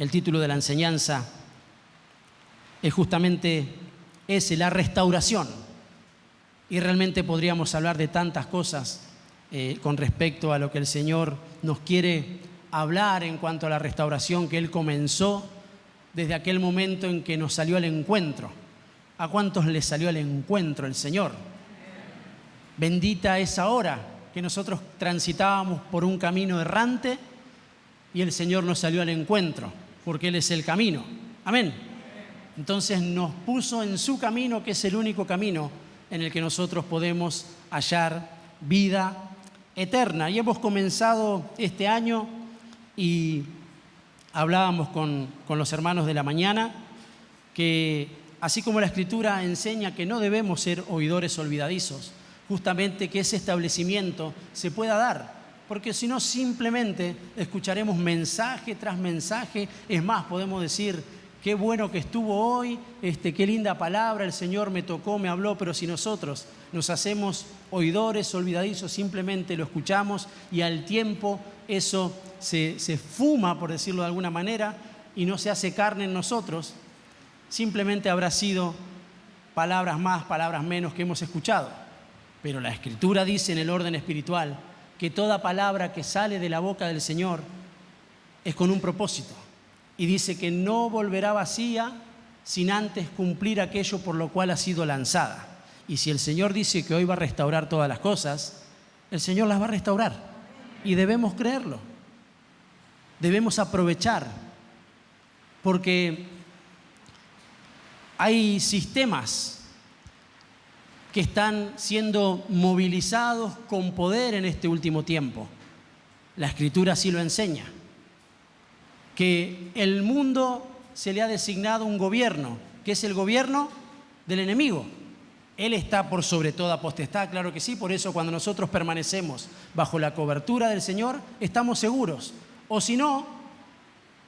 El título de la enseñanza es justamente ese, la restauración. Y realmente podríamos hablar de tantas cosas con respecto a lo que el Señor nos quiere hablar en cuanto a la restauración que Él comenzó desde aquel momento en que nos salió al encuentro. ¿A cuántos les salió al encuentro el Señor? Bendita esa hora que nosotros transitábamos por un camino errante y el Señor nos salió al encuentro, porque Él es el camino. Amén. Entonces nos puso en su camino, que es el único camino en el que nosotros podemos hallar vida eterna. Y hemos comenzado este año y hablábamos con los hermanos de la mañana que así como la Escritura enseña que no debemos ser oidores olvidadizos, justamente que ese establecimiento se pueda dar, porque si no simplemente escucharemos mensaje tras mensaje. Es más, podemos decir, qué bueno que estuvo hoy, qué linda palabra, el Señor me tocó, me habló, pero si nosotros nos hacemos oidores olvidadizos, simplemente lo escuchamos y al tiempo eso se fuma, por decirlo de alguna manera, y no se hace carne en nosotros, simplemente habrá sido palabras más, palabras menos que hemos escuchado. Pero la Escritura dice en el orden espiritual que toda palabra que sale de la boca del Señor es con un propósito. Y dice que no volverá vacía sin antes cumplir aquello por lo cual ha sido lanzada. Y si el Señor dice que hoy va a restaurar todas las cosas, el Señor las va a restaurar. Y debemos creerlo. Debemos aprovechar. Porque hay sistemas que están siendo movilizados con poder en este último tiempo. La Escritura así lo enseña. Que el mundo se le ha designado un gobierno, que es el gobierno del enemigo. Él está por sobre toda potestad, claro que sí, por eso cuando nosotros permanecemos bajo la cobertura del Señor, estamos seguros. O si no,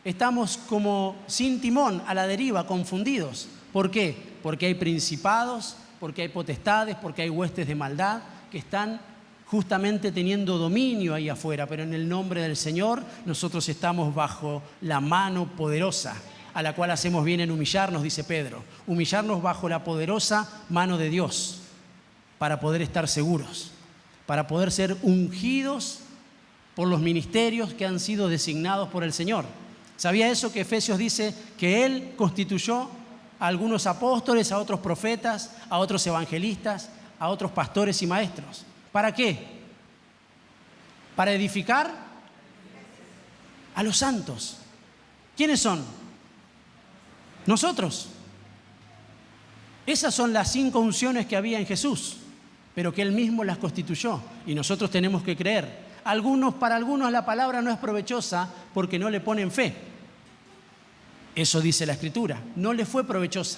estamos como sin timón, a la deriva, confundidos. ¿Por qué? Porque hay principados, porque hay potestades, porque hay huestes de maldad que están justamente teniendo dominio ahí afuera, pero en el nombre del Señor nosotros estamos bajo la mano poderosa, a la cual hacemos bien en humillarnos, dice Pedro, humillarnos bajo la poderosa mano de Dios, para poder estar seguros, para poder ser ungidos por los ministerios que han sido designados por el Señor. ¿Sabía eso? Que Efesios dice que Él constituyó a algunos apóstoles, a otros profetas, a otros evangelistas, a otros pastores y maestros. ¿Para qué? Para edificar a los santos. ¿Quiénes son? Nosotros. Esas son las 5 unciones que había en Jesús, pero que Él mismo las constituyó y nosotros tenemos que creer. Para algunos la palabra no es provechosa porque no le ponen fe. Eso dice la Escritura. No le fue provechosa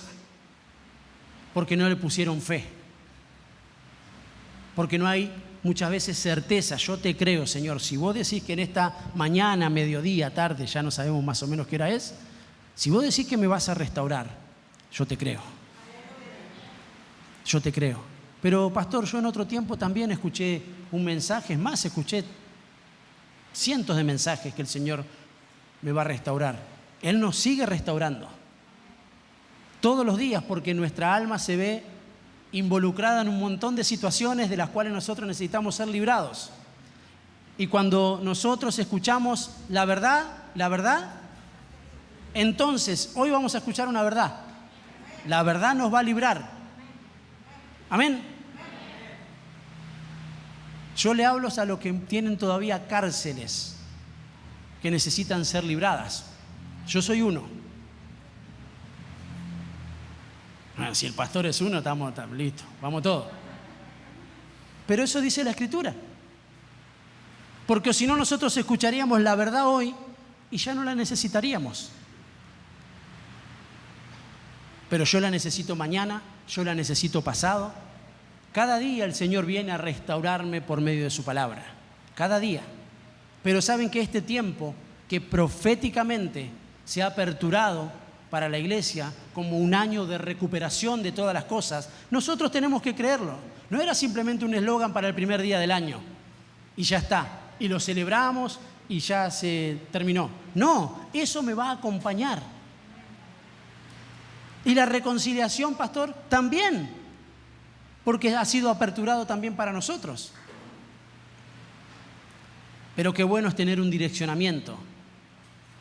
porque no le pusieron fe. Porque no hay muchas veces certeza. Yo te creo, Señor. Si vos decís que en esta mañana, mediodía, tarde, ya no sabemos más o menos qué hora es, si vos decís que me vas a restaurar, yo te creo. Yo te creo. Pero, pastor, yo en otro tiempo también escuché un mensaje. Es más, escuché cientos de mensajes que el Señor me va a restaurar. Él nos sigue restaurando. Todos los días, porque nuestra alma se ve involucrada en un montón de situaciones de las cuales nosotros necesitamos ser librados. Y cuando nosotros escuchamos la verdad, entonces hoy vamos a escuchar una verdad. La verdad nos va a librar. Amén. Yo le hablo a los que tienen todavía cárceles que necesitan ser libradas. Yo soy uno. Bueno, si el pastor es uno, estamos listos, vamos todos. Pero eso dice la Escritura. Porque si no, nosotros escucharíamos la verdad hoy y ya no la necesitaríamos. Pero yo la necesito mañana, yo la necesito pasado. Cada día el Señor viene a restaurarme por medio de su palabra. Cada día. Pero saben que este tiempo que proféticamente se ha aperturado para la iglesia como un año de recuperación de todas las cosas, nosotros tenemos que creerlo. No era simplemente un eslogan para el primer día del año y ya está, y lo celebramos y ya se terminó. No, eso me va a acompañar. Y la reconciliación, pastor, también, porque ha sido aperturado también para nosotros. Pero qué bueno es tener un direccionamiento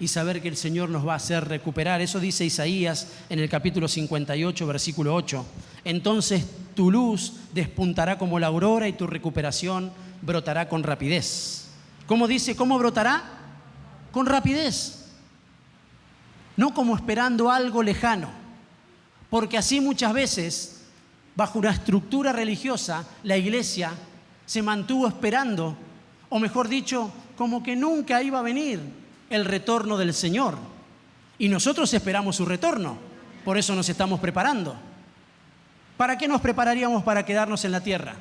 y saber que el Señor nos va a hacer recuperar. Eso dice Isaías en el capítulo 58, versículo 8. Entonces tu luz despuntará como la aurora y tu recuperación brotará con rapidez. ¿Cómo dice? ¿Cómo brotará? Con rapidez. No como esperando algo lejano. Porque así muchas veces, bajo una estructura religiosa, la iglesia se mantuvo esperando, o mejor dicho, como que nunca iba a venir el retorno del Señor. Y nosotros esperamos su retorno, por eso nos estamos preparando. ¿Para qué nos prepararíamos para quedarnos en la tierra?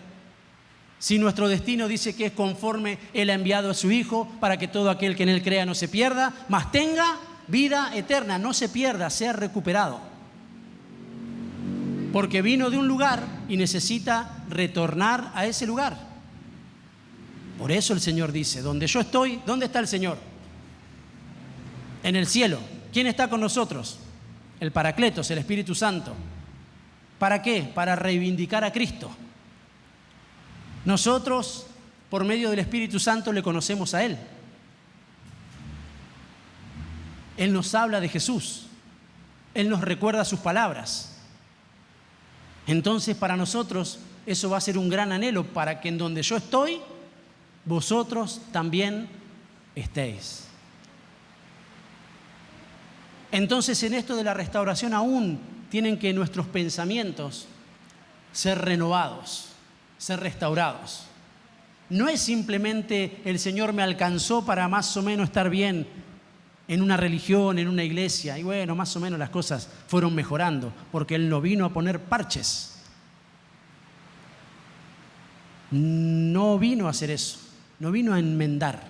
Si nuestro destino dice que es conforme Él ha enviado a su Hijo, para que todo aquel que en Él crea no se pierda, mas tenga vida eterna, no se pierda, sea recuperado. Porque vino de un lugar y necesita retornar a ese lugar. Por eso el Señor dice, donde yo estoy, ¿dónde está el Señor? En el cielo. ¿Quién está con nosotros? El Paracletos, el Espíritu Santo. ¿Para qué? Para reivindicar a Cristo. Nosotros, por medio del Espíritu Santo, le conocemos a Él. Él nos habla de Jesús. Él nos recuerda sus palabras. Entonces, para nosotros, eso va a ser un gran anhelo para que en donde yo estoy, vosotros también estéis. Entonces, en esto de la restauración aún tienen que nuestros pensamientos ser renovados, ser restaurados. No es simplemente el Señor me alcanzó para más o menos estar bien en una religión, en una iglesia, y bueno, más o menos las cosas fueron mejorando, porque Él no vino a poner parches. No vino a hacer eso, no vino a enmendar,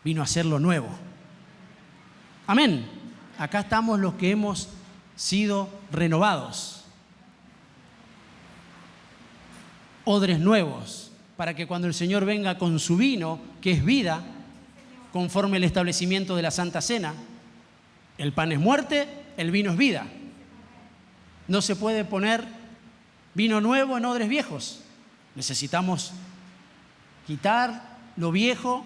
vino a hacer lo nuevo. Amén. Acá estamos los que hemos sido renovados. Odres nuevos, para que cuando el Señor venga con su vino, que es vida, conforme el establecimiento de la Santa Cena, el pan es muerte, el vino es vida. No se puede poner vino nuevo en odres viejos. Necesitamos quitar lo viejo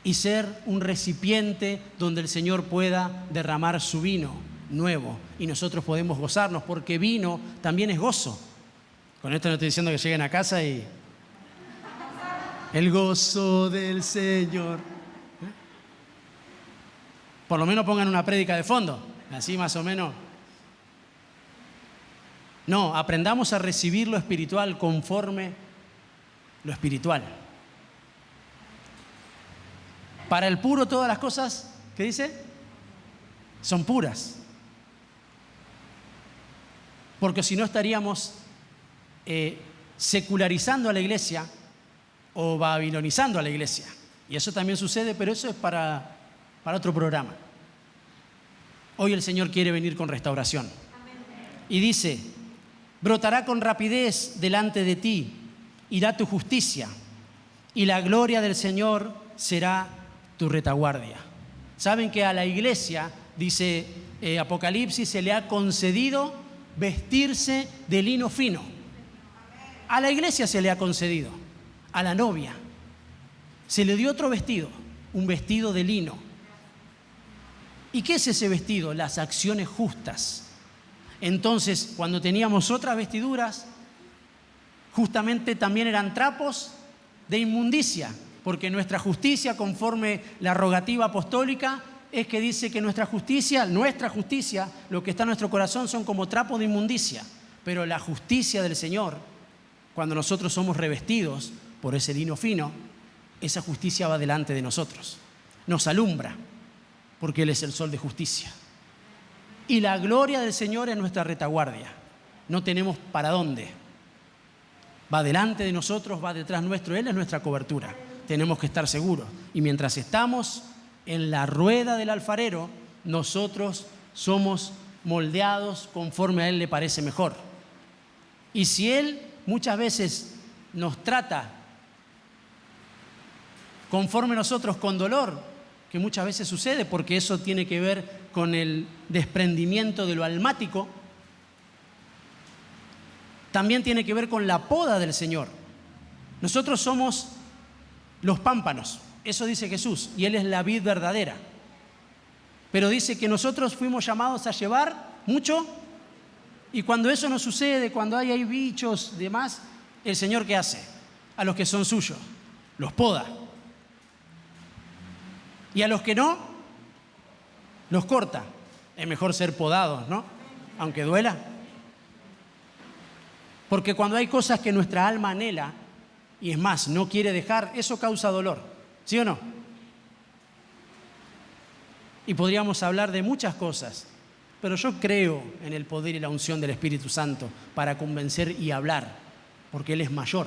y ser un recipiente donde el Señor pueda derramar su vino nuevo y nosotros podemos gozarnos, porque vino también es gozo. Con esto no estoy diciendo que lleguen a casa y el gozo del Señor. Por lo menos pongan una prédica de fondo, así más o menos. No, aprendamos a recibir lo espiritual conforme lo espiritual. Para el puro todas las cosas, ¿qué dice? Son puras. Porque si no estaríamos secularizando a la iglesia o babilonizando a la iglesia. Y eso también sucede, pero eso es para otro programa. Hoy el Señor quiere venir con restauración. Y dice, brotará con rapidez delante de ti, irá tu justicia, y la gloria del Señor será tu retaguardia. Saben que a la iglesia, dice Apocalipsis, se le ha concedido vestirse de lino fino. A la iglesia se le ha concedido, a la novia se le dio otro vestido, un vestido de lino. ¿Y qué es ese vestido? Las acciones justas. Entonces, cuando teníamos otras vestiduras, justamente también eran trapos de inmundicia, porque nuestra justicia, conforme la rogativa apostólica, es que dice que nuestra justicia, lo que está en nuestro corazón son como trapos de inmundicia, pero la justicia del Señor, cuando nosotros somos revestidos por ese lino fino, esa justicia va delante de nosotros, nos alumbra, porque Él es el sol de justicia. Y la gloria del Señor es nuestra retaguardia. No tenemos para dónde. Va delante de nosotros, va detrás nuestro. Él es nuestra cobertura. Tenemos que estar seguros. Y mientras estamos en la rueda del alfarero, nosotros somos moldeados conforme a Él le parece mejor. Y si Él muchas veces nos trata conforme nosotros con dolor, que muchas veces sucede porque eso tiene que ver con el desprendimiento de lo almático, también tiene que ver con la poda del Señor. Nosotros somos los pámpanos, eso dice Jesús, y Él es la vid verdadera. Pero dice que nosotros fuimos llamados a llevar mucho, y cuando eso no sucede, cuando hay bichos y demás, ¿el Señor qué hace? A los que son suyos, los poda. Y a los que no, los corta. Es mejor ser podados, ¿no? Aunque duela. Porque cuando hay cosas que nuestra alma anhela, y es más, no quiere dejar, eso causa dolor. ¿Sí o no? Y podríamos hablar de muchas cosas, pero yo creo en el poder y la unción del Espíritu Santo para convencer y hablar, porque Él es mayor.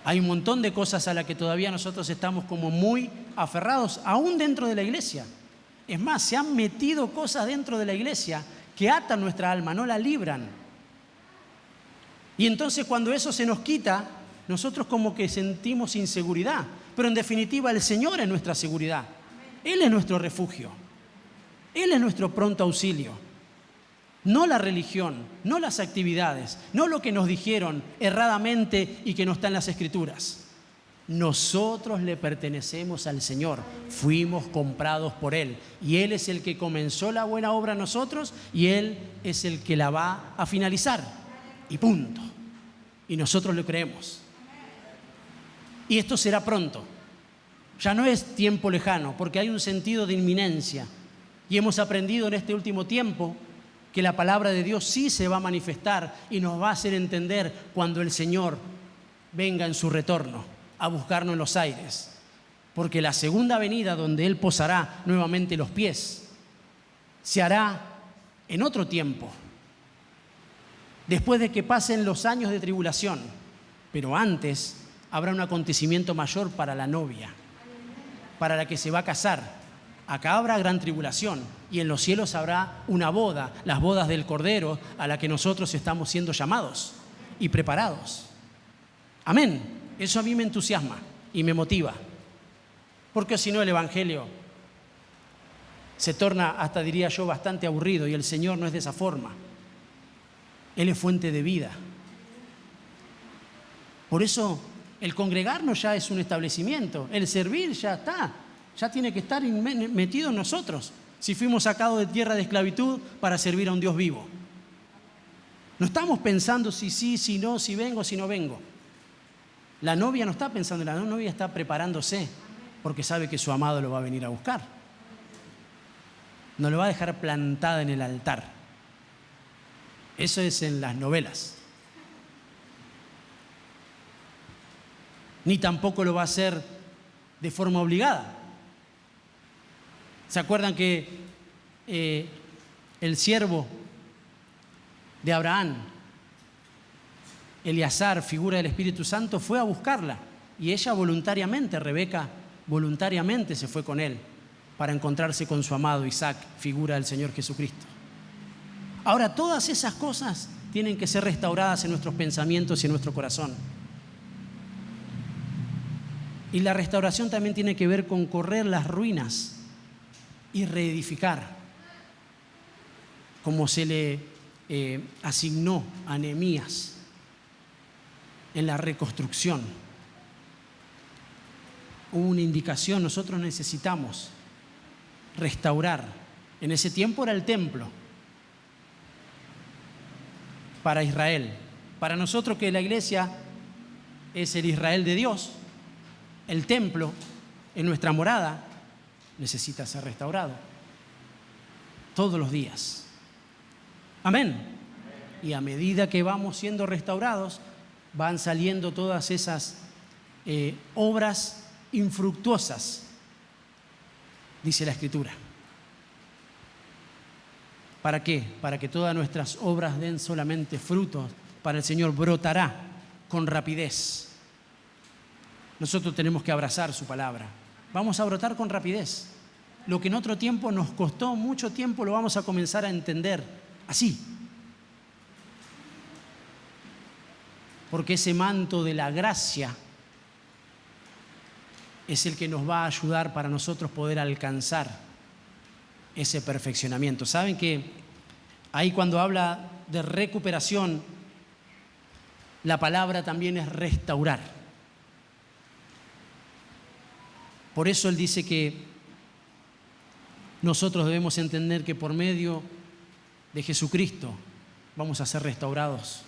Hay un montón de cosas a las que todavía nosotros estamos como muy aferrados, aún dentro de la iglesia. Es más, se han metido cosas dentro de la iglesia que atan nuestra alma, no la libran. Y entonces cuando eso se nos quita, nosotros como que sentimos inseguridad. Pero en definitiva el Señor es nuestra seguridad. Él es nuestro refugio. Él es nuestro pronto auxilio. No la religión, no las actividades, no lo que nos dijeron erradamente y que no está en las Escrituras. Nosotros le pertenecemos al Señor, fuimos comprados por Él y Él es el que comenzó la buena obra en nosotros y Él es el que la va a finalizar. Y punto. Y nosotros lo creemos. Y esto será pronto. Ya no es tiempo lejano, porque hay un sentido de inminencia. Y hemos aprendido en este último tiempo que la palabra de Dios sí se va a manifestar y nos va a hacer entender cuando el Señor venga en su retorno a buscarnos en los aires. Porque la segunda venida, donde Él posará nuevamente los pies, se hará en otro tiempo, después de que pasen los años de tribulación. Pero antes habrá un acontecimiento mayor para la novia, para la que se va a casar. Acá habrá gran tribulación y en los cielos habrá una boda, las bodas del Cordero, a la que nosotros estamos siendo llamados y preparados. Amén. Eso a mí me entusiasma y me motiva. Porque si no el Evangelio se torna, hasta diría yo, bastante aburrido y el Señor no es de esa forma. Él es fuente de vida. Por eso el congregarnos ya es un establecimiento, el servir ya está, ya tiene que estar metido en nosotros. Si fuimos sacados de tierra de esclavitud para servir a un Dios vivo. No estamos pensando si sí, si no, si vengo, si no vengo. La novia no está pensando, la novia está preparándose porque sabe que su amado lo va a venir a buscar. No lo va a dejar plantada en el altar. Eso es en las novelas. Ni tampoco lo va a hacer de forma obligada. ¿Se acuerdan que el siervo de Abraham, Eleazar, figura del Espíritu Santo, fue a buscarla? Y ella voluntariamente, Rebeca, voluntariamente se fue con él para encontrarse con su amado Isaac, figura del Señor Jesucristo. Ahora, todas esas cosas tienen que ser restauradas en nuestros pensamientos y en nuestro corazón. Y la restauración también tiene que ver con correr las ruinas y reedificar, como se le asignó a Nehemías en la reconstrucción. Hubo una indicación, nosotros necesitamos restaurar. En ese tiempo era el templo para Israel. Para nosotros, que la iglesia es el Israel de Dios, el templo en nuestra morada necesita ser restaurado todos los días. Amén. Y a medida que vamos siendo restaurados, van saliendo todas esas obras infructuosas, dice la Escritura. ¿Para qué? Para que todas nuestras obras den solamente frutos. Para el Señor brotará con rapidez. Nosotros tenemos que abrazar su palabra. Vamos a brotar con rapidez. Lo que en otro tiempo nos costó mucho tiempo, lo vamos a comenzar a entender así. Porque ese manto de la gracia es el que nos va a ayudar para nosotros poder alcanzar ese perfeccionamiento. ¿Saben que ahí cuando habla de recuperación, la palabra también es restaurar? Por eso él dice que nosotros debemos entender que por medio de Jesucristo vamos a ser restaurados.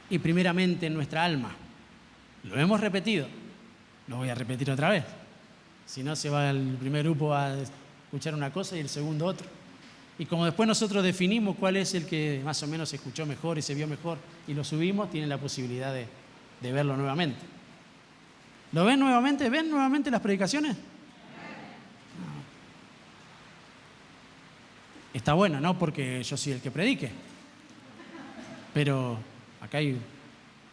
Y primeramente en nuestra alma. Lo hemos repetido, lo voy a repetir otra vez. Si no, se va el primer grupo a escuchar una cosa y el segundo otra. Y como después nosotros definimos cuál es el que más o menos se escuchó mejor y se vio mejor y lo subimos, tienen la posibilidad de verlo nuevamente. ¿Lo ven nuevamente? ¿Ven nuevamente las predicaciones? No. Está bueno, ¿no? Porque yo soy el que predique. Pero acá hay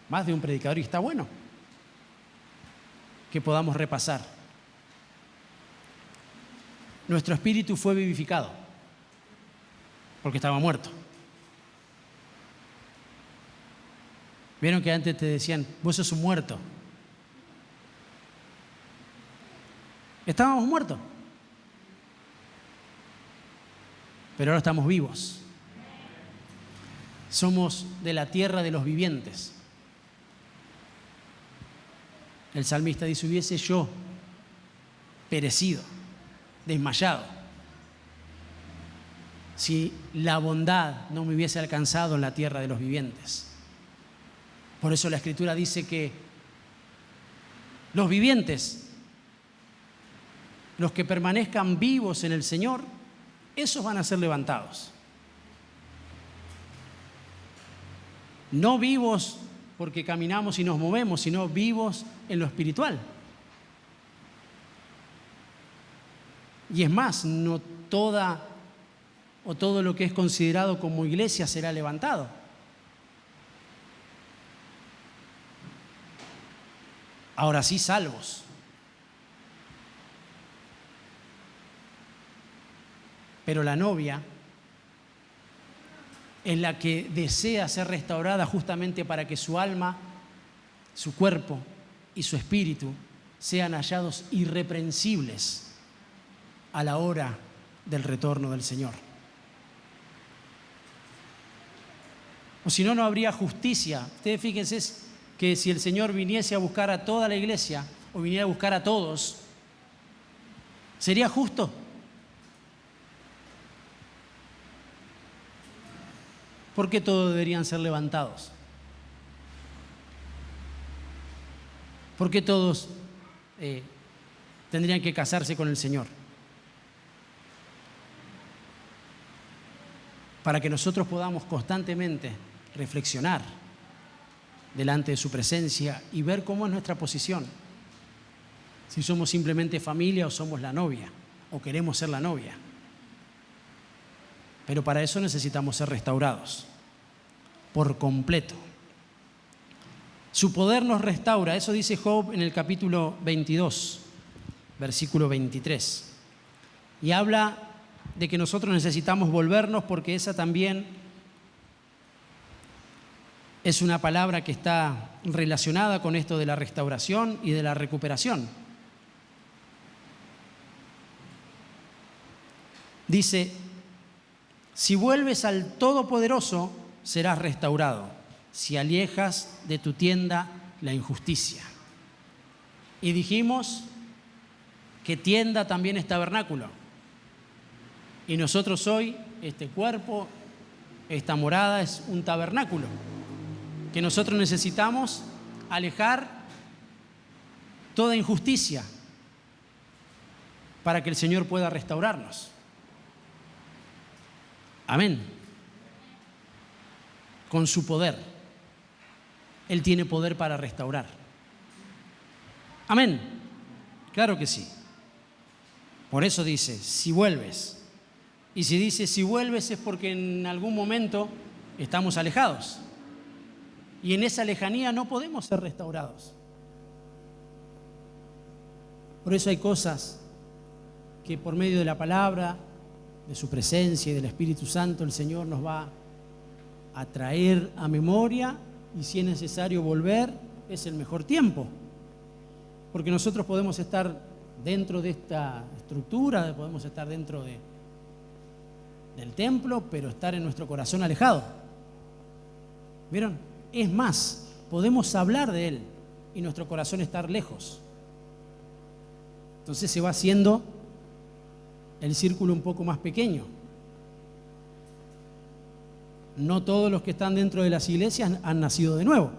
más de un predicador y está bueno que podamos repasar. Nuestro espíritu fue vivificado porque estaba muerto. ¿Vieron que antes te decían, vos sos un muerto? Estábamos muertos, pero ahora estamos vivos. Somos de la tierra de los vivientes. El salmista dice, hubiese yo perecido, desmayado, si la bondad no me hubiese alcanzado en la tierra de los vivientes. Por eso la Escritura dice que los vivientes, los que permanezcan vivos en el Señor, esos van a ser levantados. No vivos porque caminamos y nos movemos, sino vivos en lo espiritual. Y es más, no toda o todo lo que es considerado como iglesia será levantado. Ahora sí, salvos. Pero la novia es la que desea ser restaurada justamente para que su alma, su cuerpo y su espíritu sean hallados irreprensibles a la hora del retorno del Señor. O si no, no habría justicia. Ustedes fíjense que si el Señor viniese a buscar a toda la iglesia o viniera a buscar a todos, ¿sería justo? ¿Por qué todos deberían ser levantados? ¿Por qué todos tendrían que casarse con el Señor? Para que nosotros podamos constantemente reflexionar delante de su presencia y ver cómo es nuestra posición. Si somos simplemente familia o somos la novia, o queremos ser la novia. Pero para eso necesitamos ser restaurados por completo. Su poder nos restaura, eso dice Job en el capítulo 22, versículo 23. Y habla de que nosotros necesitamos volvernos porque esa también es una palabra que está relacionada con esto de la restauración y de la recuperación. Dice, si vuelves al Todopoderoso, serás restaurado, si alejas de tu tienda la injusticia. Y dijimos que tienda también es tabernáculo. Y nosotros hoy, este cuerpo, esta morada es un tabernáculo, que nosotros necesitamos alejar toda injusticia para que el Señor pueda restaurarnos. Amén. Con su poder. Él tiene poder para restaurar. Amén. Claro que sí. Por eso dice, si vuelves. Y si dice si vuelves es porque en algún momento estamos alejados. Y en esa lejanía no podemos ser restaurados. Por eso hay cosas que por medio de la palabra, de su presencia y del Espíritu Santo, el Señor nos va a traer a memoria, y si es necesario volver, es el mejor tiempo. Porque nosotros podemos estar dentro de esta estructura, podemos estar dentro del templo, pero estar en nuestro corazón alejado. ¿Vieron? Es más, podemos hablar de Él y nuestro corazón estar lejos. Entonces se va haciendo el círculo un poco más pequeño. No todos los que están dentro de las iglesias han nacido de nuevo.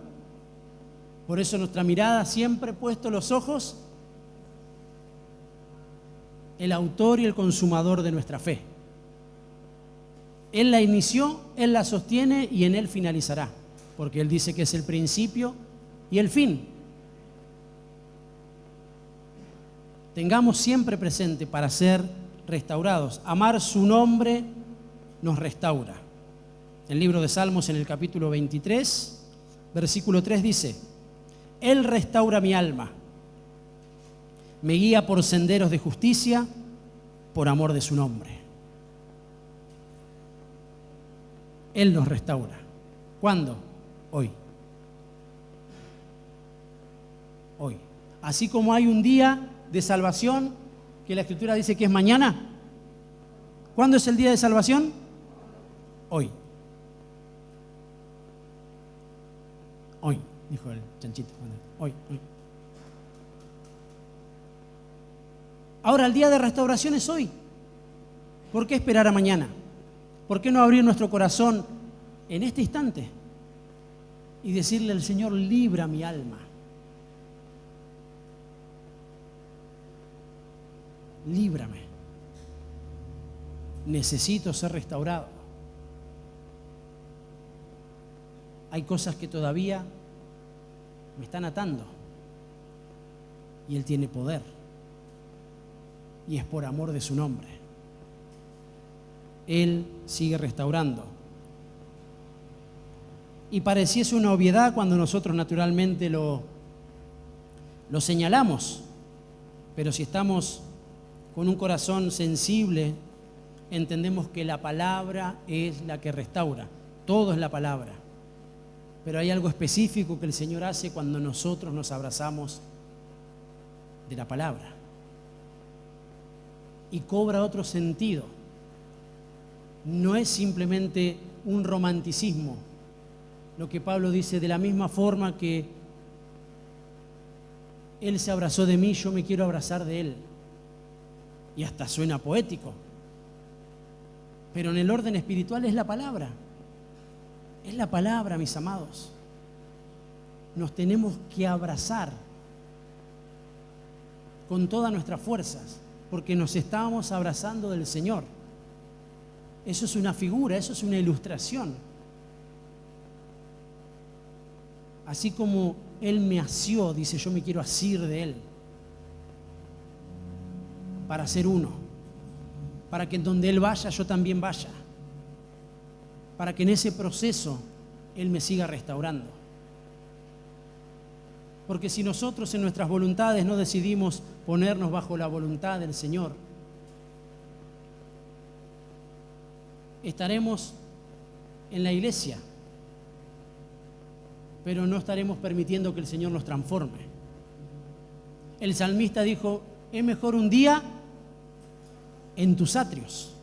Por eso nuestra mirada siempre puesto los ojos el autor y el consumador de nuestra fe. Él la inició, Él la sostiene y en Él finalizará, porque Él dice que es el principio y el fin. Tengamos siempre presente para ser restaurados. Amar su nombre nos restaura. El libro de Salmos en el capítulo 23, versículo 3 dice: Él restaura mi alma, me guía por senderos de justicia, por amor de su nombre. Él nos restaura. ¿Cuándo? Hoy. Hoy. Así como hay un día de salvación que la Escritura dice que es mañana. ¿Cuándo es el día de salvación? Hoy. Hoy, dijo el chanchito. Hoy. Ahora, el día de restauración es hoy. ¿Por qué esperar a mañana? ¿Por qué no abrir nuestro corazón en este instante y decirle al Señor: libra mi alma? Líbrame. Necesito ser restaurado. Hay cosas que todavía me están atando y Él tiene poder y es por amor de su nombre. Él sigue restaurando. Y pareciese una obviedad cuando nosotros naturalmente lo señalamos, pero si estamos con un corazón sensible, entendemos que la palabra es la que restaura. Todo es la palabra. Pero hay algo específico que el Señor hace cuando nosotros nos abrazamos de la palabra. Y cobra otro sentido. No es simplemente un romanticismo. Lo que Pablo dice: de la misma forma que Él se abrazó de mí, yo me quiero abrazar de Él. Y hasta suena poético. Pero en el orden espiritual es la palabra. Es la palabra, mis amados. Nos tenemos que abrazar con todas nuestras fuerzas, porque nos estamos abrazando del Señor. Eso es una figura, eso es una ilustración. Así como Él me asió, dice: yo me quiero asir de Él, para ser uno, para que en donde Él vaya, yo también vaya, para que en ese proceso Él me siga restaurando. Porque si nosotros en nuestras voluntades no decidimos ponernos bajo la voluntad del Señor, estaremos en la iglesia, pero no estaremos permitiendo que el Señor nos transforme. El salmista dijo: es mejor un día en tus atrios.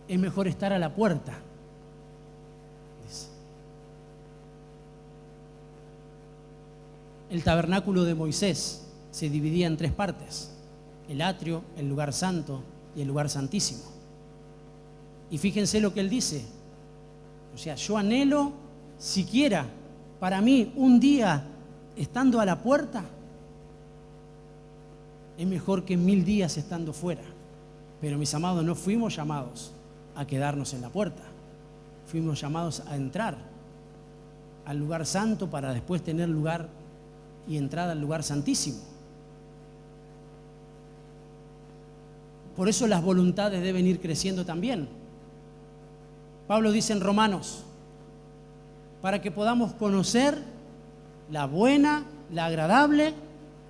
Es mejor estar a la puerta. Dice. El tabernáculo de Moisés se dividía en tres partes: el atrio, el lugar santo y el lugar santísimo. Y fíjense lo que él dice: o sea, yo anhelo siquiera para mí un día estando a la puerta, es mejor que 1000 días estando fuera. Pero mis amados, no fuimos llamados a quedarnos en la puerta, fuimos llamados a entrar al lugar santo para después tener lugar y entrada al lugar santísimo. Por eso las voluntades deben ir creciendo también. Pablo dice en Romanos: para que podamos conocer la buena, la agradable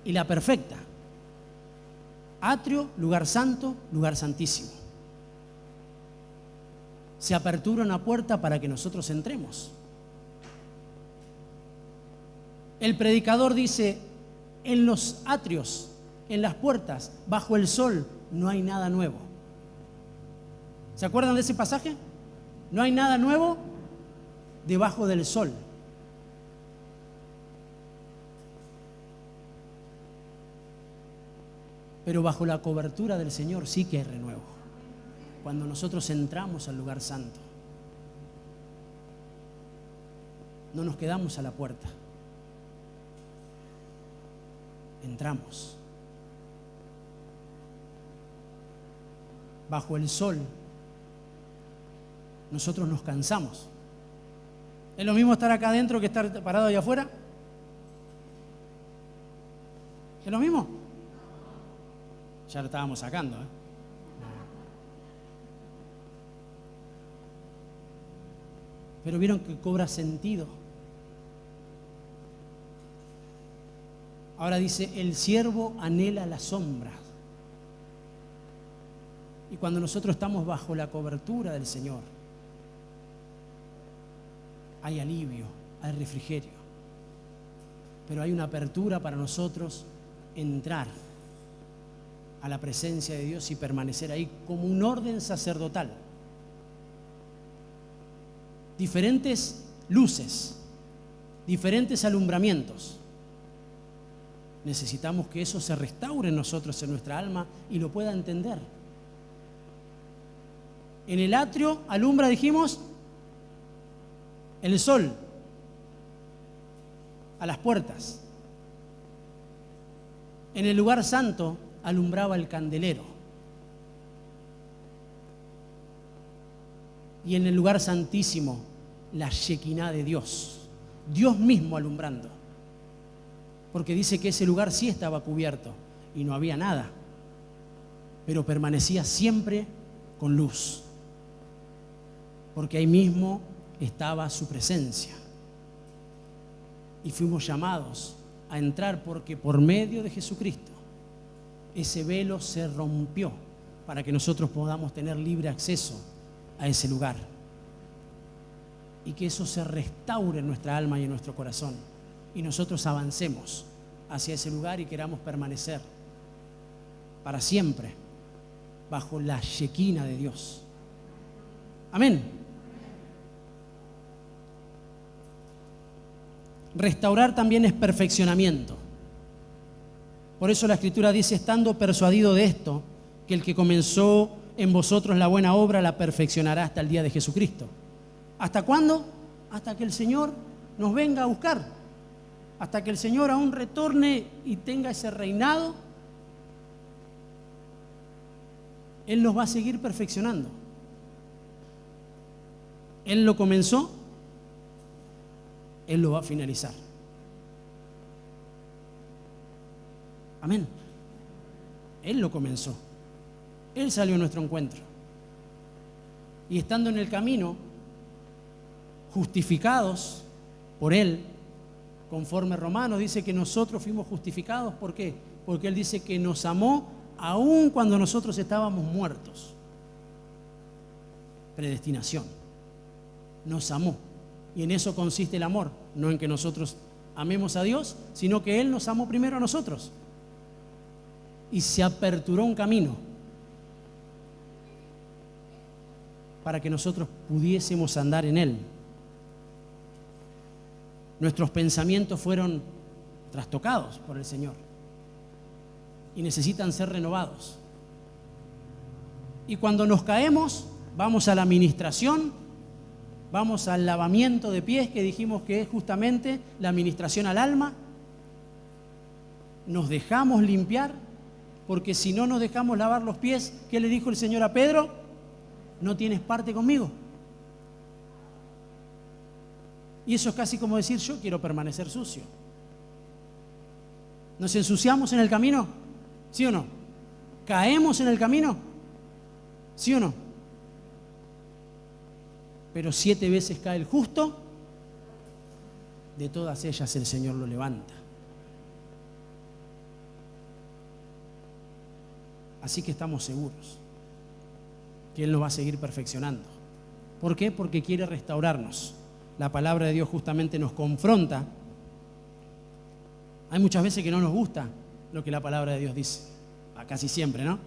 y la perfecta. Atrio, lugar santo, lugar santísimo. Se apertura una puerta para que nosotros entremos. El predicador dice, en los atrios, en las puertas, bajo el sol, no hay nada nuevo. ¿Se acuerdan de ese pasaje? No hay nada nuevo debajo del sol. Pero bajo la cobertura del Señor sí que hay renuevo. Cuando nosotros entramos al lugar santo, no nos quedamos a la puerta. Entramos. Bajo el sol, nosotros nos cansamos. ¿Es lo mismo estar acá adentro que estar parado allá afuera? ¿Es lo mismo? Ya lo estábamos sacando, ¿eh? Pero vieron que cobra sentido. Ahora dice, el siervo anhela la sombra. Y cuando nosotros estamos bajo la cobertura del Señor, hay alivio, hay refrigerio. Pero hay una apertura para nosotros entrar a la presencia de Dios y permanecer ahí como un orden sacerdotal. Diferentes luces, diferentes alumbramientos. Necesitamos que eso se restaure en nosotros, en nuestra alma, y lo pueda entender. En el atrio alumbra, dijimos, el sol a las puertas. En el lugar santo alumbraba el candelero. Y en el lugar santísimo, la Shekinah de Dios. Dios mismo alumbrando. Porque dice que ese lugar sí estaba cubierto y no había nada, pero permanecía siempre con luz. Porque ahí mismo estaba su presencia. Y fuimos llamados a entrar porque por medio de Jesucristo ese velo se rompió para que nosotros podamos tener libre acceso a ese lugar. Y que eso se restaure en nuestra alma y en nuestro corazón. Y nosotros avancemos hacia ese lugar y queramos permanecer para siempre bajo la Shekinah de Dios. Amén. Restaurar también es perfeccionamiento. Por eso la Escritura dice, estando persuadido de esto, que el que comenzó en vosotros la buena obra la perfeccionará hasta el día de Jesucristo. ¿Hasta cuándo? Hasta que el Señor nos venga a buscar. Hasta que el Señor aún retorne y tenga ese reinado, Él nos va a seguir perfeccionando. Él lo comenzó, Él lo va a finalizar. Amén. Él lo comenzó. Él salió a nuestro encuentro. Y estando en el camino, justificados por Él, conforme Romanos dice que nosotros fuimos justificados. ¿Por qué? Porque Él dice que nos amó aun cuando nosotros estábamos muertos. Predestinación. Nos amó. Y en eso consiste el amor. No en que nosotros amemos a Dios, sino que Él nos amó primero a nosotros. Y se aperturó un camino para que nosotros pudiésemos andar en Él. Nuestros pensamientos fueron trastocados por el Señor y necesitan ser renovados. Y cuando nos caemos, vamos a la administración, vamos al lavamiento de pies, que dijimos que es justamente la administración al alma. Nos dejamos limpiar, porque si no nos dejamos lavar los pies, ¿qué le dijo el Señor a Pedro? No tienes parte conmigo. Y eso es casi como decir, yo quiero permanecer sucio. ¿Nos ensuciamos en el camino? ¿Sí o no? ¿Caemos en el camino? ¿Sí o no? Pero 7 veces cae el justo, de todas ellas el Señor lo levanta. Así que estamos seguros que Él nos va a seguir perfeccionando. ¿Por qué? Porque quiere restaurarnos. La palabra de Dios justamente nos confronta Hay muchas veces que no nos gusta lo que la palabra de Dios dice, casi siempre, ¿no?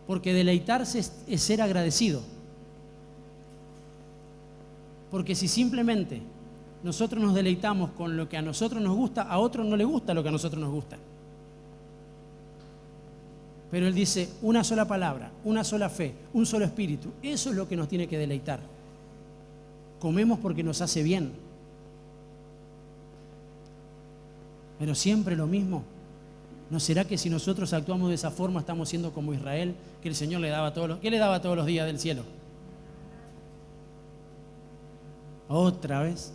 Porque deleitarse es ser agradecido. Porque si simplemente nosotros nos deleitamos con lo que a nosotros nos gusta, a otros no les gusta lo que a nosotros nos gusta. Pero Él dice una sola palabra, una sola fe, un solo espíritu. Eso es lo que nos tiene que deleitar. Comemos porque nos hace bien. Pero siempre lo mismo. ¿No será que si nosotros actuamos de esa forma estamos siendo como Israel, que el Señor le daba ¿qué le daba todos los días del cielo? Otra vez.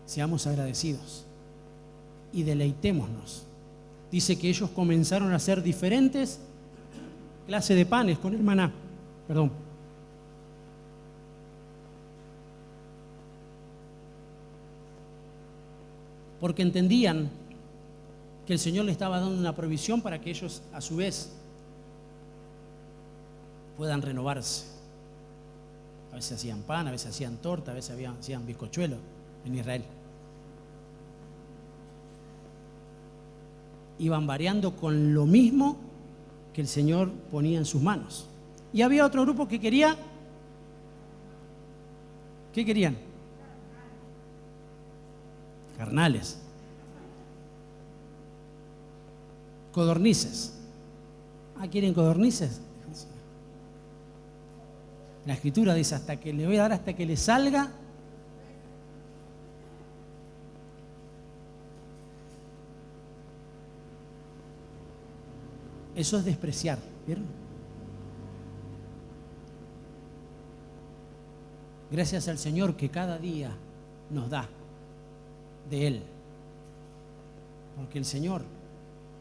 Seamos agradecidos y deleitémonos. Dice que ellos comenzaron a hacer diferentes clases de panes con el maná. Perdón. Porque entendían que el Señor les estaba dando una provisión para que ellos a su vez puedan renovarse. A veces hacían pan, a veces hacían torta, a veces hacían bizcochuelo en Israel. Iban variando con lo mismo que el Señor ponía en sus manos. Y había otro grupo que quería, ¿qué querían? Carnales. Codornices. ¿Quieren codornices? La Escritura dice, le voy a dar hasta que le salga. Eso es despreciar, ¿vieron? Gracias al Señor que cada día nos da de Él. Porque el Señor,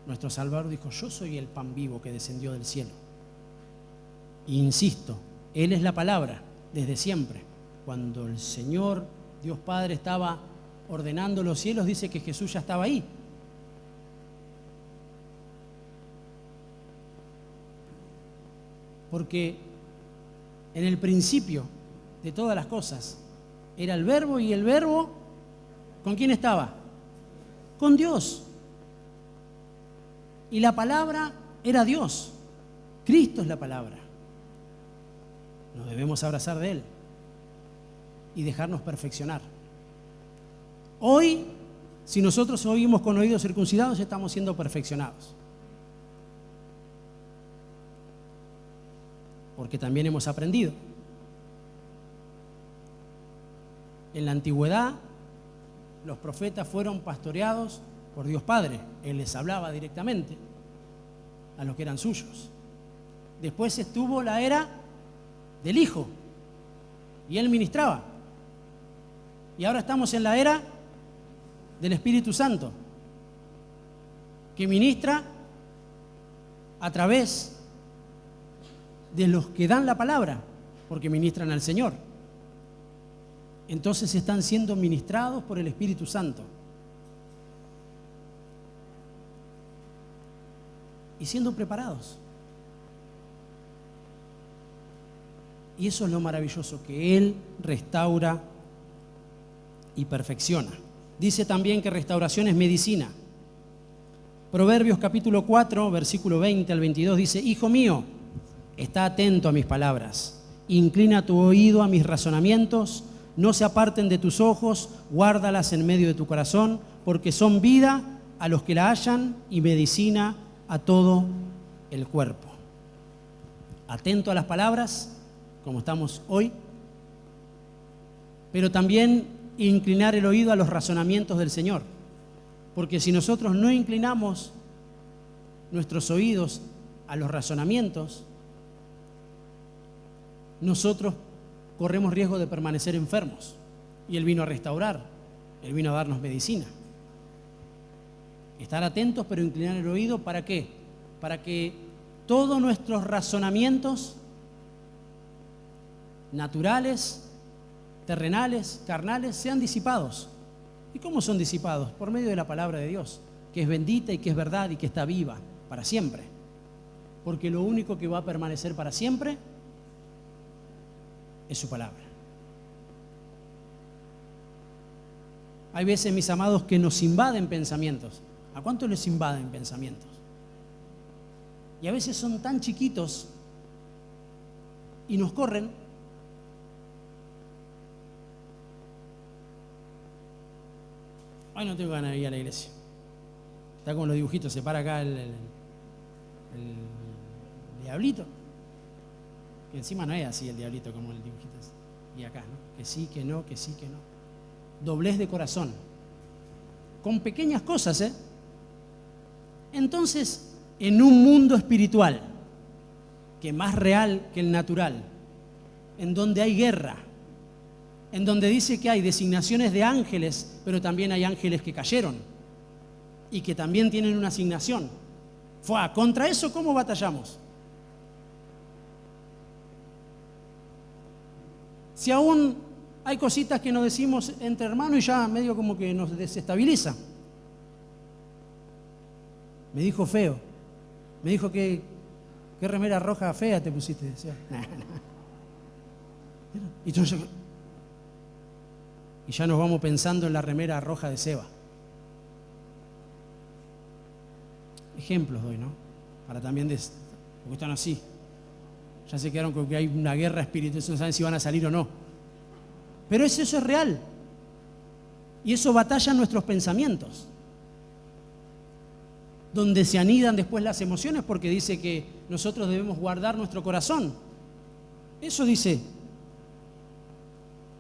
nuestro Salvador, dijo, yo soy el pan vivo que descendió del cielo. E insisto, Él es la palabra desde siempre. Cuando el Señor, Dios Padre, estaba ordenando los cielos, dice que Jesús ya estaba ahí. Porque en el principio de todas las cosas era el Verbo, y el Verbo, ¿con quién estaba? Con Dios. Y la palabra era Dios. Cristo es la palabra. Nos debemos abrazar de Él y dejarnos perfeccionar. Hoy, si nosotros oímos con oídos circuncidados, estamos siendo perfeccionados. Porque también hemos aprendido. En la antigüedad, los profetas fueron pastoreados por Dios Padre. Él les hablaba directamente a los que eran suyos. Después estuvo la era del Hijo y Él ministraba. Y ahora estamos en la era del Espíritu Santo, que ministra a través de los que dan la palabra, porque ministran al Señor. Entonces están siendo ministrados por el Espíritu Santo y siendo preparados. Y eso es lo maravilloso, que Él restaura y perfecciona. Dice también que restauración es medicina. Proverbios capítulo 4, versículo 20 al 22 dice: Hijo mío, está atento a mis palabras, inclina tu oído a mis razonamientos, no se aparten de tus ojos, guárdalas en medio de tu corazón, porque son vida a los que la hallan y medicina a todo el cuerpo. Atento a las palabras, como estamos hoy, pero también inclinar el oído a los razonamientos del Señor, porque si nosotros no inclinamos nuestros oídos a los razonamientos, nosotros corremos riesgo de permanecer enfermos. Y Él vino a restaurar, Él vino a darnos medicina. Estar atentos, pero inclinar el oído, ¿para qué? Para que todos nuestros razonamientos naturales, terrenales, carnales, sean disipados. ¿Y cómo son disipados? Por medio de la palabra de Dios, que es bendita y que es verdad y que está viva para siempre. porque lo único que va a permanecer para siempre es su palabra. Hay veces, mis amados, que nos invaden pensamientos. ¿A cuántos les invaden pensamientos? Y a veces son tan chiquitos y nos corren. Ay, no tengo ganas de ir a la iglesia. Está como los dibujitos, se para acá el diablito. Que encima no es así el diablito como el dibujito. Y acá, ¿no? Que sí, que no, que sí, que no. Doblez de corazón. Con pequeñas cosas, ¿eh? Entonces, en un mundo espiritual, que más real que el natural, en donde hay guerra, en donde dice que hay designaciones de ángeles, pero también hay ángeles que cayeron y que también tienen una asignación. Contra eso, ¿cómo batallamos? Si aún hay cositas que nos decimos entre hermanos y ya medio como que nos desestabiliza. Me dijo feo. Me dijo que qué remera roja fea te pusiste. Decía. Y ya nos vamos pensando en la remera roja de Seba. Ejemplos doy, ¿no? Para también, porque están así. Ya se quedaron con que hay una guerra espiritual, no saben si van a salir o no. Pero eso es real. Y eso batalla nuestros pensamientos. Donde se anidan después las emociones, porque dice que nosotros debemos guardar nuestro corazón. Eso dice.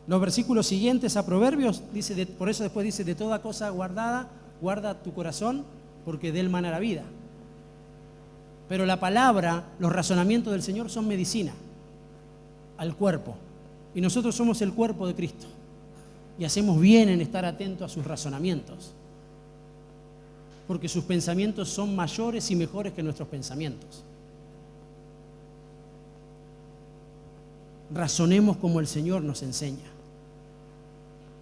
Los versículos siguientes a Proverbios, dice, por eso después dice, de toda cosa guardada, guarda tu corazón, porque de él mana la vida. Pero la palabra, los razonamientos del Señor son medicina al cuerpo. Y nosotros somos el cuerpo de Cristo. Y hacemos bien en estar atentos a sus razonamientos. Porque sus pensamientos son mayores y mejores que nuestros pensamientos. Razonemos como el Señor nos enseña.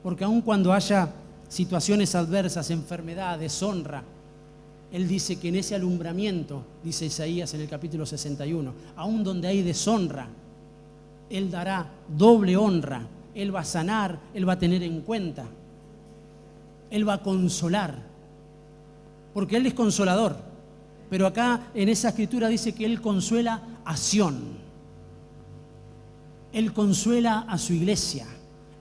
Porque aun cuando haya situaciones adversas, enfermedad, deshonra, Él dice que en ese alumbramiento, dice Isaías en el capítulo 61, aun donde hay deshonra, Él dará doble honra. Él va a sanar, Él va a tener en cuenta, Él va a consolar, porque Él es consolador. Pero acá en esa escritura dice que Él consuela a Sión, Él consuela a su iglesia,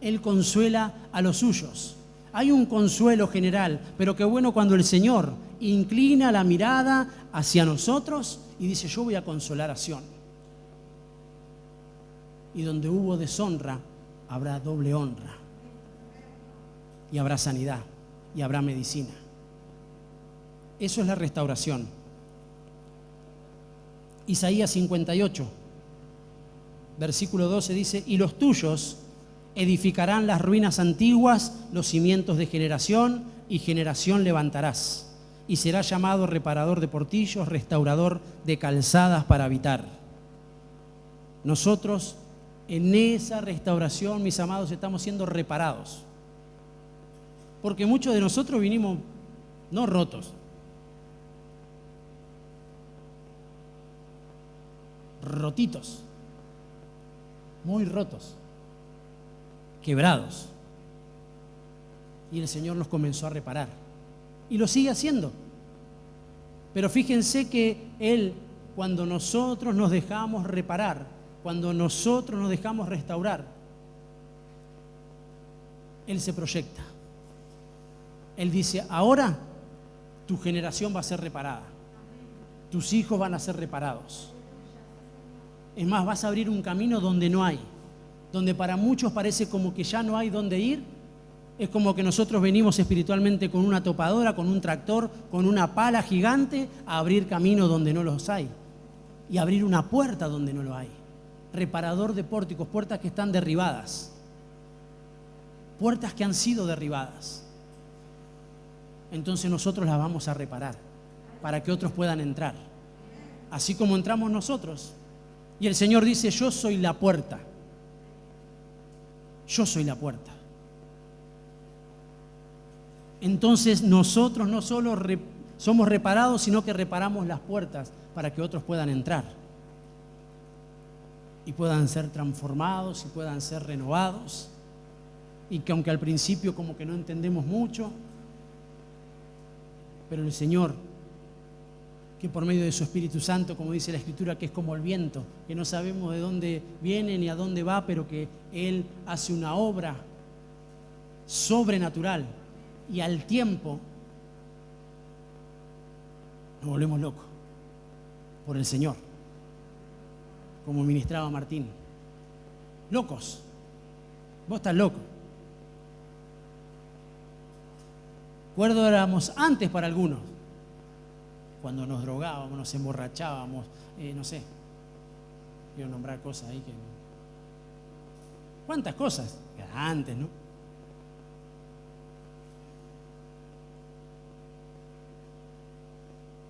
Él consuela a los suyos. Hay un consuelo general, pero qué bueno cuando el Señor inclina la mirada hacia nosotros y dice, yo voy a consolar a Sión. Y donde hubo deshonra, habrá doble honra. Y habrá sanidad, y habrá medicina. Eso es la restauración. Isaías 58, versículo 12 dice, y los tuyos edificarán las ruinas antiguas, los cimientos de generación, y generación levantarás. Y será llamado reparador de portillos, restaurador de calzadas para habitar. Nosotros en esa restauración, mis amados, estamos siendo reparados. Porque muchos de nosotros vinimos no rotos, rotitos, muy rotos, quebrados. Y el Señor nos comenzó a reparar. Y lo sigue haciendo. Pero fíjense que Él, cuando nosotros nos dejamos reparar, cuando nosotros nos dejamos restaurar, Él se proyecta. Él dice, ahora tu generación va a ser reparada. Tus hijos van a ser reparados. Es más, vas a abrir un camino donde no hay. Donde para muchos parece como que ya no hay dónde ir. Es como que nosotros venimos espiritualmente con una topadora, con un tractor, con una pala gigante a abrir camino donde no los hay. Y abrir una puerta donde no lo hay. Reparador de pórticos, puertas que están derribadas. Puertas que han sido derribadas. Entonces nosotros las vamos a reparar para que otros puedan entrar. Así como entramos nosotros. Y el Señor dice, yo soy la puerta. Yo soy la puerta. Entonces nosotros no solo somos reparados, sino que reparamos las puertas para que otros puedan entrar y puedan ser transformados y puedan ser renovados. Y que aunque al principio como que no entendemos mucho, pero el Señor, que por medio de su Espíritu Santo, como dice la Escritura, que es como el viento, que no sabemos de dónde viene ni a dónde va, pero que Él hace una obra sobrenatural y al tiempo nos volvemos locos por el Señor, como ministraba Martín. Locos. Vos estás loco. Recuerdo éramos antes para algunos, cuando nos drogábamos, nos emborrachábamos, no sé, quiero nombrar cosas ahí que... ¿Cuántas cosas? Antes, ¿no?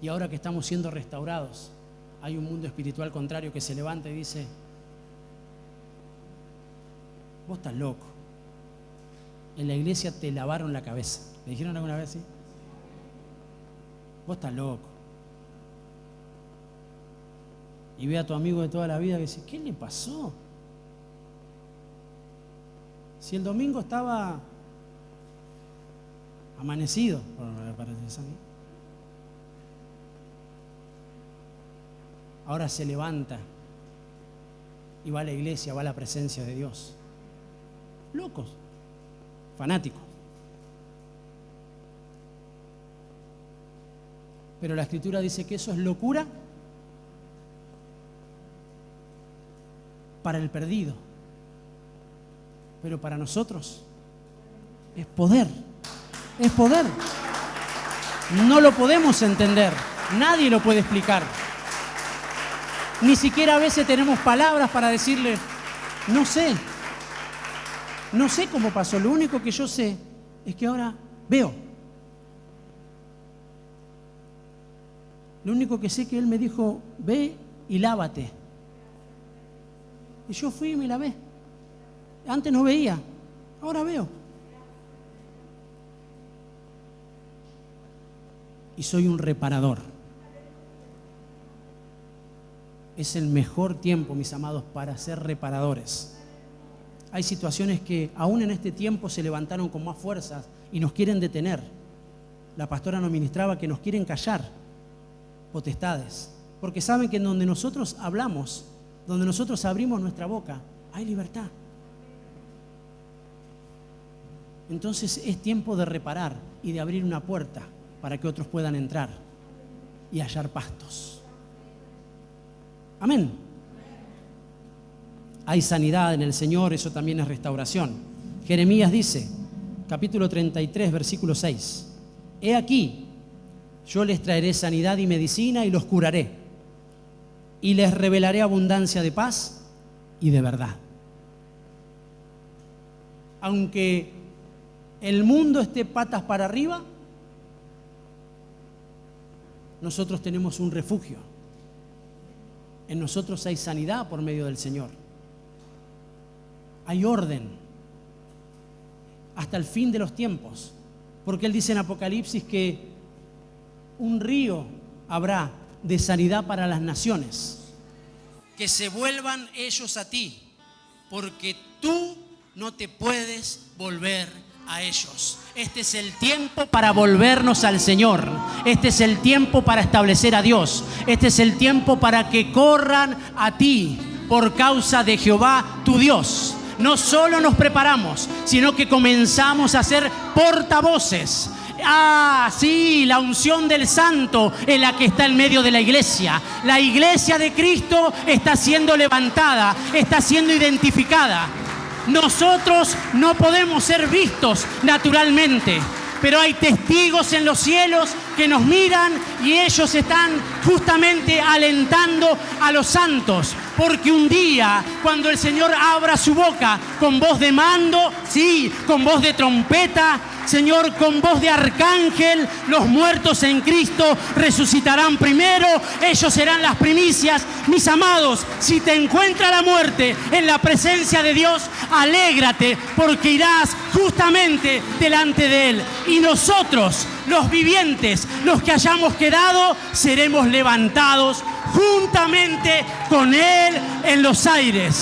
Y ahora que estamos siendo restaurados, hay un mundo espiritual contrario que se levanta y dice: vos estás loco. En la iglesia te lavaron la cabeza. ¿Le dijeron alguna vez así? Vos estás loco. Y ve a tu amigo de toda la vida que dice: ¿qué le pasó? Si el domingo estaba amanecido, ahora se levanta y va a la iglesia, va a la presencia de Dios. Locos, fanáticos. Pero la Escritura dice que eso es locura para el perdido, pero para nosotros es poder. Es poder. No lo podemos entender, nadie lo puede explicar. Ni siquiera a veces tenemos palabras para decirle: no sé cómo pasó. Lo único que yo sé es que ahora veo. Lo único que sé es que Él me dijo: ve y lávate. Y yo fui y me lavé. Antes no veía, ahora veo. Y soy un reparador. Es el mejor tiempo, mis amados, para ser reparadores. Hay situaciones que aún en este tiempo se levantaron con más fuerzas y nos quieren detener. La pastora nos ministraba que nos quieren callar, potestades, porque saben que en donde nosotros hablamos, donde nosotros abrimos nuestra boca, hay libertad. Entonces es tiempo de reparar y de abrir una puerta para que otros puedan entrar y hallar pastos. Amén. Hay sanidad en el Señor, eso también es restauración. Jeremías dice, capítulo 33, versículo 6: he aquí, yo les traeré sanidad y medicina y los curaré, y les revelaré abundancia de paz y de verdad. Aunque el mundo esté patas para arriba, nosotros tenemos un refugio. En nosotros hay sanidad por medio del Señor. Hay orden hasta el fin de los tiempos, porque Él dice en Apocalipsis que un río habrá de sanidad para las naciones. Que se vuelvan ellos a ti, porque tú no te puedes volver a ellos. Este es el tiempo para volvernos al Señor. Este es el tiempo para establecer a Dios. Este es el tiempo para que corran a ti por causa de Jehová tu Dios. No solo nos preparamos, sino que comenzamos a ser portavoces. Ah, sí, la unción del Santo es la que está en medio de la iglesia. La iglesia de Cristo está siendo levantada, está siendo identificada. Nosotros no podemos ser vistos naturalmente, pero hay testigos en los cielos que nos miran y ellos están justamente alentando a los santos. Porque un día, cuando el Señor abra su boca con voz de mando, sí, con voz de trompeta, Señor, con voz de arcángel, los muertos en Cristo resucitarán primero, ellos serán las primicias. Mis amados, si te encuentra la muerte en la presencia de Dios, alégrate, porque irás justamente delante de Él. Y nosotros los vivientes, los que hayamos quedado, seremos levantados juntamente con Él en los aires.